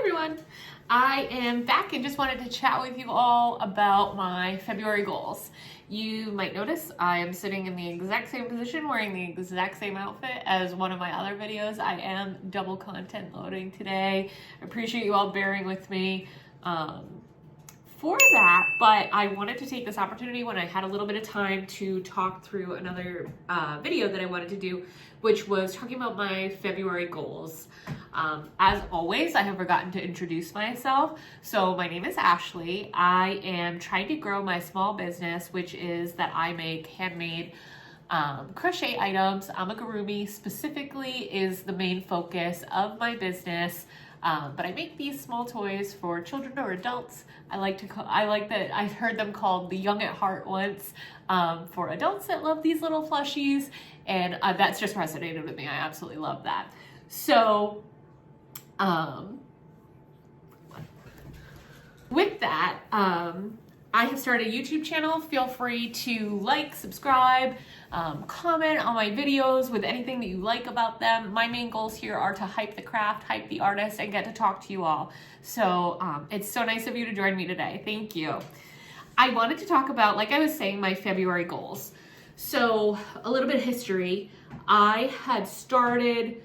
everyone. I am back and just wanted to chat with you all about my February goals. You might notice I am sitting in the exact same position wearing the exact same outfit as one of my other videos. I am double content loading today. I appreciate you all bearing with me for that, but I wanted to take this opportunity when I had a little bit of time to talk through another video that I wanted to do, which was talking about my February goals. As always, I have forgotten to introduce myself. So my name is Ashley. I am trying to grow my small business, which is that I make handmade crochet items. Amigurumi specifically is the main focus of my business. But I make these small toys for children or adults. I like that I heard them called the young at heart once, for adults that love these little plushies, and that's just resonated with me. I absolutely love that. So with that, I have started a YouTube channel. Feel free to like, subscribe, comment on my videos with anything that you like about them. My main goals here are to hype the craft, hype the artist, and get to talk to you all. So it's so nice of you to join me today. Thank you. I wanted to talk about, like I was saying, my February goals. So a little bit of history. I started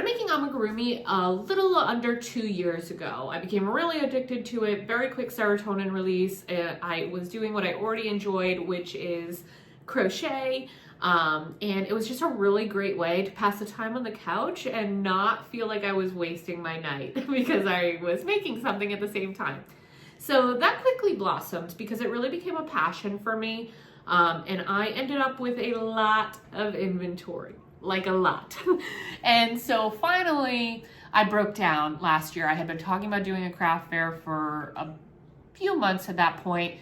making amigurumi a little under 2 years ago. I became really addicted to it, very quick serotonin release. I was doing what I already enjoyed, which is crochet. And it was just a really great way to pass the time on the couch and not feel like I was wasting my night because I was making something at the same time. So that quickly blossomed because it really became a passion for me. And I ended up with a lot of inventory. Like a lot. And so finally I broke down last year. I had been talking about doing a craft fair for a few months at that point.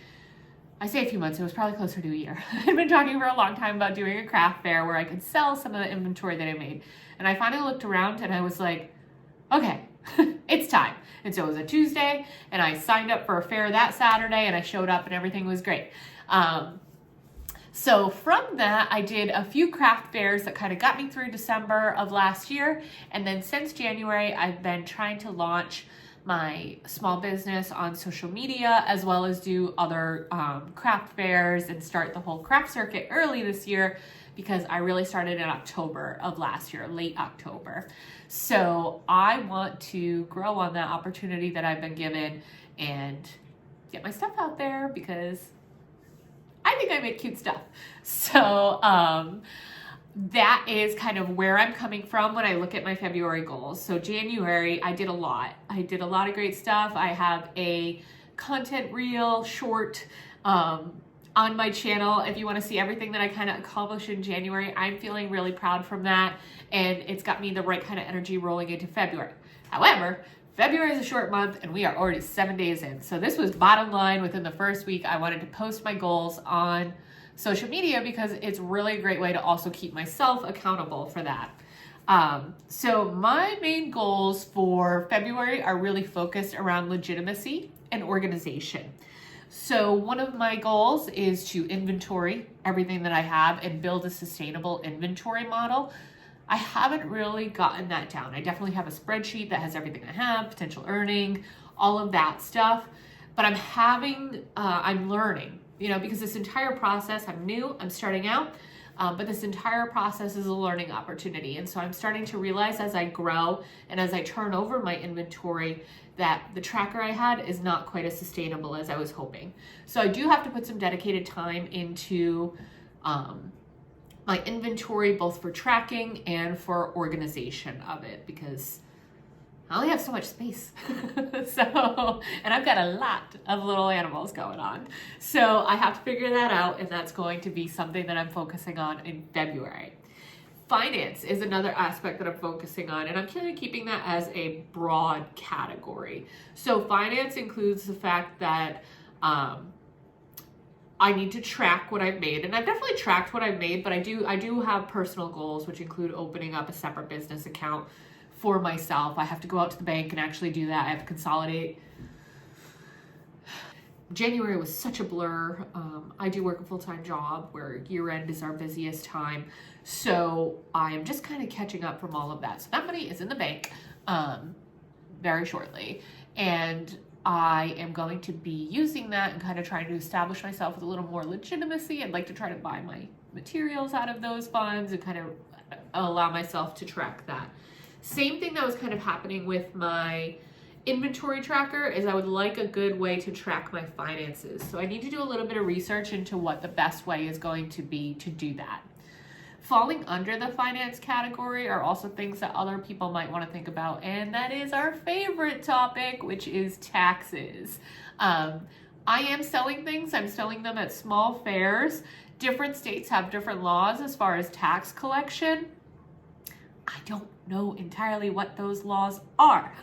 I say a few months, it was probably closer to a year. I'd been talking for a long time about doing a craft fair where I could sell some of the inventory that I made. And I finally looked around and I was like, okay, it's time. And so it was a Tuesday and I signed up for a fair that Saturday and I showed up and everything was great. So from that, I did a few craft fairs that kind of got me through December of last year. And then since January, I've been trying to launch my small business on social media, as well as do other craft fairs and start the whole craft circuit early this year because I really started in October of last year, late October. So I want to grow on that opportunity that I've been given and get my stuff out there because I think I make cute stuff. So that is kind of where I'm coming from when I look at my February goals. So January, I did a lot. I did a lot of great stuff. I have a content reel short on my channel. If you want to see everything that I kind of accomplished in January, I'm feeling really proud from that. And it's got me the right kind of energy rolling into February. However, February is a short month and we are already 7 days in. So this was bottom line within the first week. I wanted to post my goals on social media because it's really a great way to also keep myself accountable for that. So my main goals for February are really focused around legitimacy and organization. So one of my goals is to inventory everything that I have and build a sustainable inventory model. I haven't really gotten that down. I definitely have a spreadsheet that has everything I have, potential earning, all of that stuff. But I'm learning, because this entire process, I'm new, I'm starting out, but this entire process is a learning opportunity. And so I'm starting to realize as I grow and as I turn over my inventory that the tracker I had is not quite as sustainable as I was hoping. So I do have to put some dedicated time into my inventory, both for tracking and for organization of it, because I only have so much space. And I've got a lot of little animals going on. So I have to figure that out, and that's going to be something that I'm focusing on in February. Finance is another aspect that I'm focusing on, and I'm kind of keeping that as a broad category. So finance includes the fact that I need to track what I've made, and I've definitely tracked what I've made, but I do have personal goals, which include opening up a separate business account for myself. I have to go out to the bank and actually do that. I have to consolidate. January was such a blur. I do work a full-time job where year end is our busiest time. So I am just kind of catching up from all of that. So that money is in the bank. very shortly. And I am going to be using that and kind of trying to establish myself with a little more legitimacy. I'd like to try to buy my materials out of those funds and kind of allow myself to track that. Same thing that was kind of happening with my inventory tracker is I would like a good way to track my finances. So I need to do a little bit of research into what the best way is going to be to do that. Falling under the finance category are also things that other people might want to think about, and that is our favorite topic, which is taxes. I am selling things. I'm selling them at small fairs. Different states have different laws as far as tax collection. I don't know entirely what those laws are.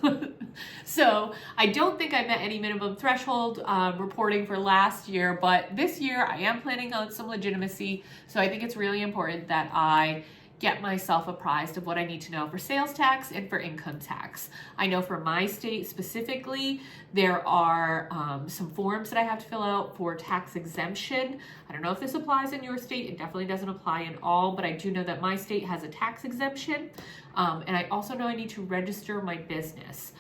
So I don't think I met any minimum threshold reporting for last year, but this year I am planning on some legitimacy. So I think it's really important that I get myself apprised of what I need to know for sales tax and for income tax. I know for my state specifically, there are some forms that I have to fill out for tax exemption. I don't know if this applies in your state. It definitely doesn't apply in all, but I do know that my state has a tax exemption. And I also know I need to register my business,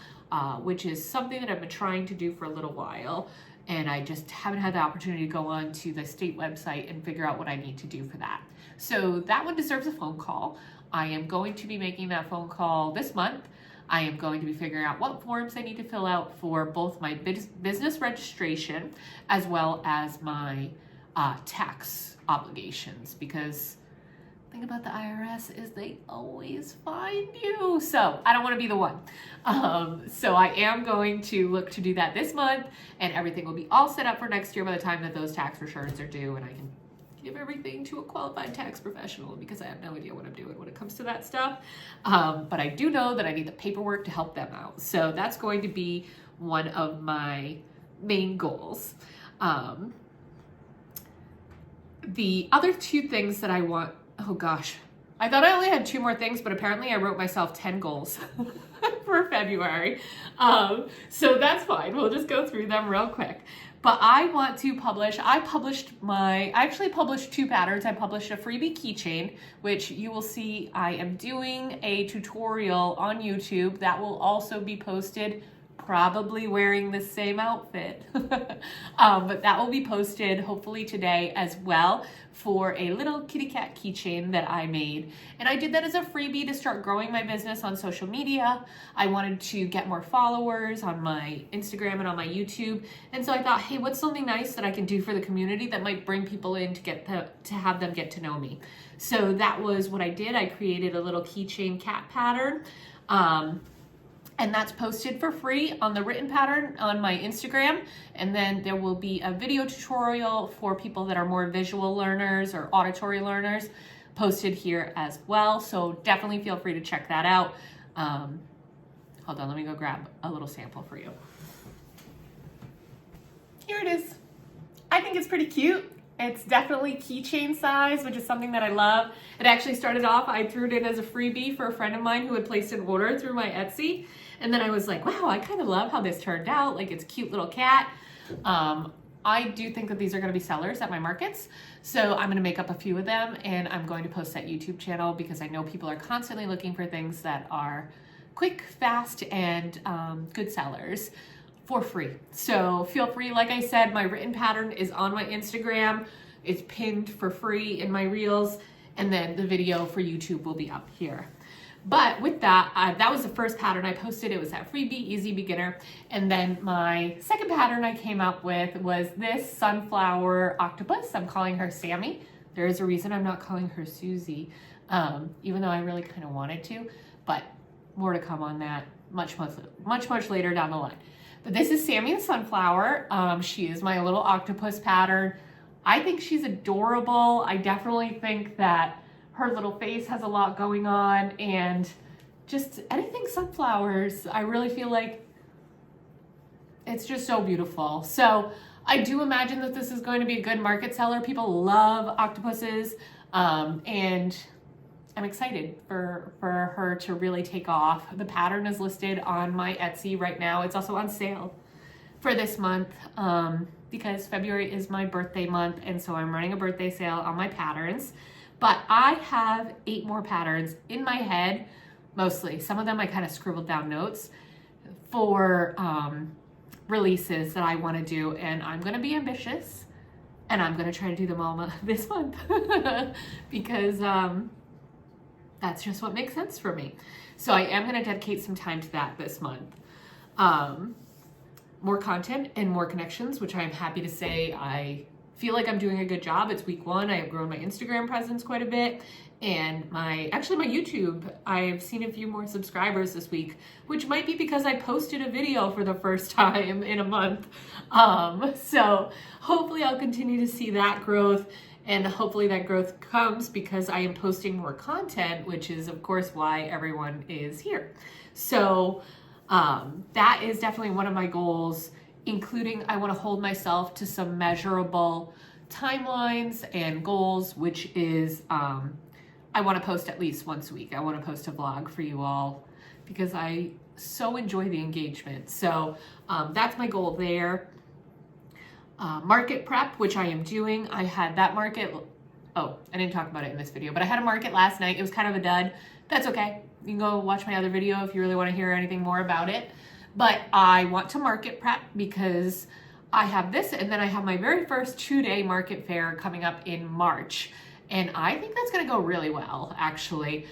which is something that I've been trying to do for a little while. And I just haven't had the opportunity to go on to the state website and figure out what I need to do for that. So that one deserves a phone call. I am going to be making that phone call this month. I am going to be figuring out what forms I need to fill out for both my business registration as well as my tax obligations, because the thing about the IRS is they always find you. So I don't want to be the one. So I am going to look to do that this month, and everything will be all set up for next year by the time that those tax returns are due, and I can give everything to a qualified tax professional, because I have no idea what I'm doing when it comes to that stuff. But I do know that I need the paperwork to help them out. So that's going to be one of my main goals. The other two things that I want, oh gosh, I thought I only had 2 more things, but apparently I wrote myself 10 goals for February. So that's fine. We'll just go through them real quick. But I want to publish, I actually published 2 patterns. I published a freebie keychain, which you will see I am doing a tutorial on YouTube that will also be posted, probably wearing the same outfit. But that will be posted hopefully today as well, for a little kitty cat keychain that I made. And I did that as a freebie to start growing my business on social media. I wanted to get more followers on my Instagram and on my YouTube. And so I thought, hey, what's something nice that I can do for the community that might bring people in to have them get to know me? So that was what I did. I created a little keychain cat pattern. And that's posted for free on the written pattern on my Instagram. And then there will be a video tutorial for people that are more visual learners or auditory learners posted here as well. So definitely feel free to check that out. Hold on, let me go grab a little sample for you. Here it is. I think it's pretty cute. It's definitely keychain size, which is something that I love. It actually started off, I threw it in as a freebie for a friend of mine who had placed an order through my Etsy. And then I was like, wow, I kind of love how this turned out. Like, it's a cute little cat. I do think that these are going to be sellers at my markets. So I'm going to make up a few of them, and I'm going to post that YouTube channel, because I know people are constantly looking for things that are quick, fast, and good sellers for free. So feel free. Like I said, my written pattern is on my Instagram. It's pinned for free in my reels, and then the video for YouTube will be up here. But with that, that was the first pattern I posted. It was that freebie, easy beginner. And then my second pattern I came up with was this sunflower octopus. I'm calling her Sammy. There is a reason I'm not calling her Susie, even though I really kind of wanted to, but more to come on that much later down the line. But this is Sammy the sunflower. She is my little octopus pattern. I think she's adorable. I definitely think that her little face has a lot going on, and just anything sunflowers, I really feel like it's just so beautiful. So I do imagine that this is going to be a good market seller. People love octopuses, and I'm excited for her to really take off. The pattern is listed on my Etsy right now. It's also on sale for this month, because February is my birthday month, and so I'm running a birthday sale on my patterns. But I have 8 more patterns in my head, mostly. Some of them I kind of scribbled down notes. for releases that I want to do, and I'm going to be ambitious, and I'm going to try to do them all this month because that's just what makes sense for me. So I am going to dedicate some time to that this month. More content and more connections, which I'm happy to say I feel like I'm doing a good job. It's week 1. I have grown my Instagram presence quite a bit, and my YouTube. I've seen a few more subscribers this week, which might be because I posted a video for the first time in a month. So hopefully I'll continue to see that growth, and hopefully that growth comes because I am posting more content, which is of course why everyone is here. So that is definitely one of my goals, including I want to hold myself to some measurable timelines and goals, which is I want to post at least once a week. I want to post a vlog for you all because I so enjoy the engagement. So that's my goal there. Market prep, which I am doing. I had that market. Oh, I didn't talk about it in this video, but I had a market last night. It was kind of a dud. That's okay. You can go watch my other video if you really want to hear anything more about it. But I want to market prep because I have this, and then I have my very first 2-day market fair coming up in March. And I think that's going to go really well, actually.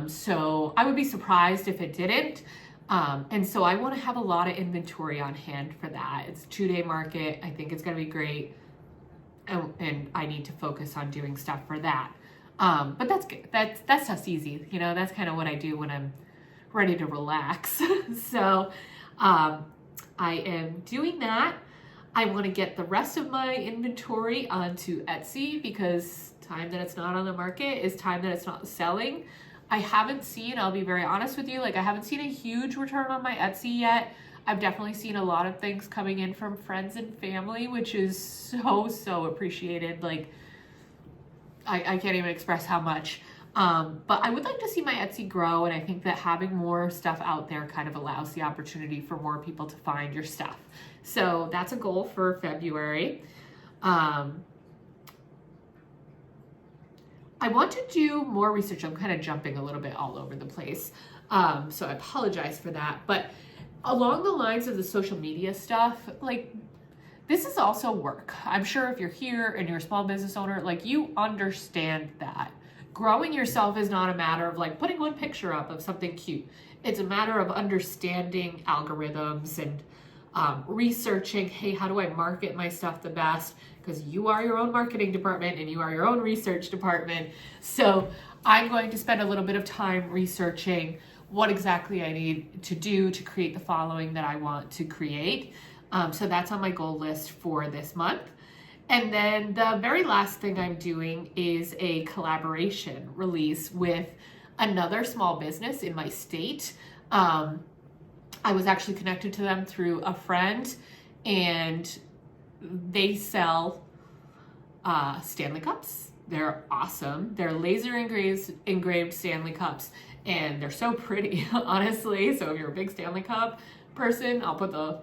So I would be surprised if it didn't. And so I want to have a lot of inventory on hand for that. It's a 2-day market. I think it's going to be great. And I need to focus on doing stuff for that. But that's good. That's just easy. You know, that's kind of what I do when I'm ready to relax. So I am doing that. I want to get the rest of my inventory onto Etsy because time that it's not on the market is time that it's not selling. I haven't seen, I'll be very honest with you, like I haven't seen a huge return on my Etsy yet. I've definitely seen a lot of things coming in from friends and family, which is so appreciated. Like I can't even express how much. But I would like to see my Etsy grow, and I think that having more stuff out there kind of allows the opportunity for more people to find your stuff. So that's a goal for February. I want to do more research. I'm kind of jumping a little bit all over the place. So I apologize for that. But along the lines of the social media stuff, like this is also work. I'm sure if you're here and you're a small business owner, like you understand that. Growing yourself is not a matter of like putting one picture up of something cute. It's a matter of understanding algorithms and researching, hey, how do I market my stuff the best? Because you are your own marketing department and you are your own research department. So I'm going to spend a little bit of time researching what exactly I need to do to create the following that I want to create. So that's on my goal list for this month. And then the very last thing I'm doing is a collaboration release with another small business in my state. I was actually connected to them through a friend, and they sell Stanley Cups. They're awesome. They're laser engraved Stanley Cups, and they're so pretty, honestly. So if you're a big Stanley Cup person, I'll put the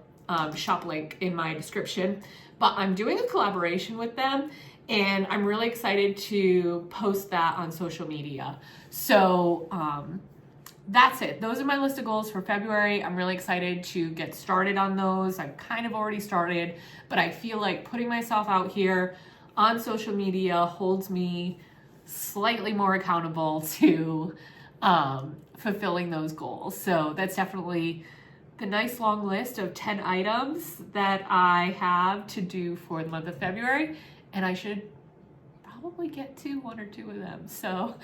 shop link in my description. But I'm doing a collaboration with them, and I'm really excited to post that on social media. So that's it. Those are my list of goals for February. I'm really excited to get started on those. I've kind of already started, but I feel like putting myself out here on social media holds me slightly more accountable to fulfilling those goals. So that's definitely the nice long list of 10 items that I have to do for the month of February, and I should probably get to 1 or 2 of them. So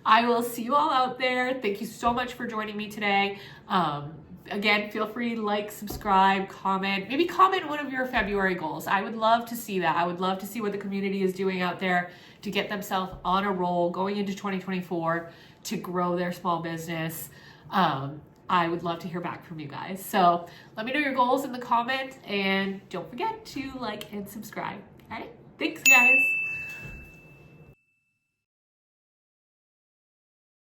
I will see you all out there. Thank you so much for joining me today. Again, feel free to like, subscribe, comment, maybe comment one of your February goals. I would love to see that. I would love to see what the community is doing out there to get themselves on a roll going into 2024 to grow their small business. I would love to hear back from you guys. So let me know your goals in the comments, and don't forget to like and subscribe. All right, thanks guys.